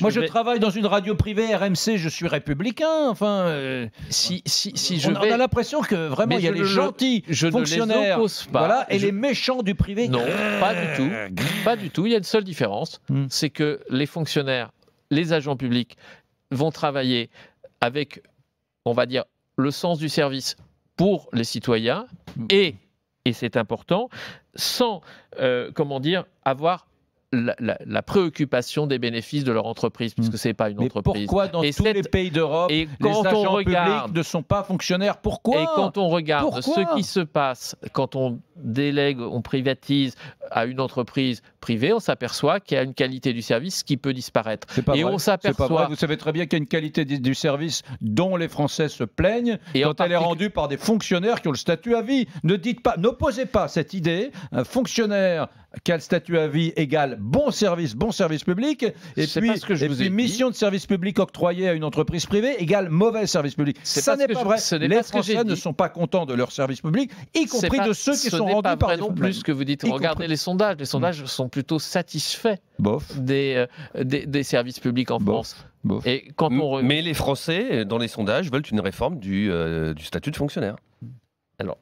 Moi, je travaille dans une radio privée RMC, je suis républicain. Enfin, on a l'impression que vraiment, il y a les gentils fonctionnaires voilà, et les méchants du privé. Non, pas du tout. Pas du tout. Il y a une seule différence, c'est que les fonctionnaires, les agents publics vont travailler avec, on va dire, le sens du service pour les citoyens et c'est important, sans, avoir la préoccupation des bénéfices de leur entreprise, puisque ce n'est pas une entreprise. Pourquoi dans tous les pays d'Europe, les agents publics ne sont pas fonctionnaires? Pourquoi? Et quand on regarde ce qui se passe, quand on délègue, on privatise à une entreprise privée, on s'aperçoit qu'il y a une qualité du service qui peut disparaître. On s'aperçoit. Vous savez très bien qu'il y a une qualité du service dont les Français se plaignent quand elle est rendue par des fonctionnaires qui ont le statut à vie. N'opposez pas cette idée. Un fonctionnaire qui a le statut à vie égale bon service public, et puis mission de service public octroyée à une entreprise privée égale mauvais service public. Ça n'est pas vrai. Les Français ne sont pas contents de leur service public, y compris de ceux qui sont rendus par des non plus ce que vous dites. Regardez les sondages. Les sondages sont plutôt satisfaits des services publics en France. Et quand Mais les Français, dans les sondages, veulent une réforme du statut de fonctionnaire. Alors,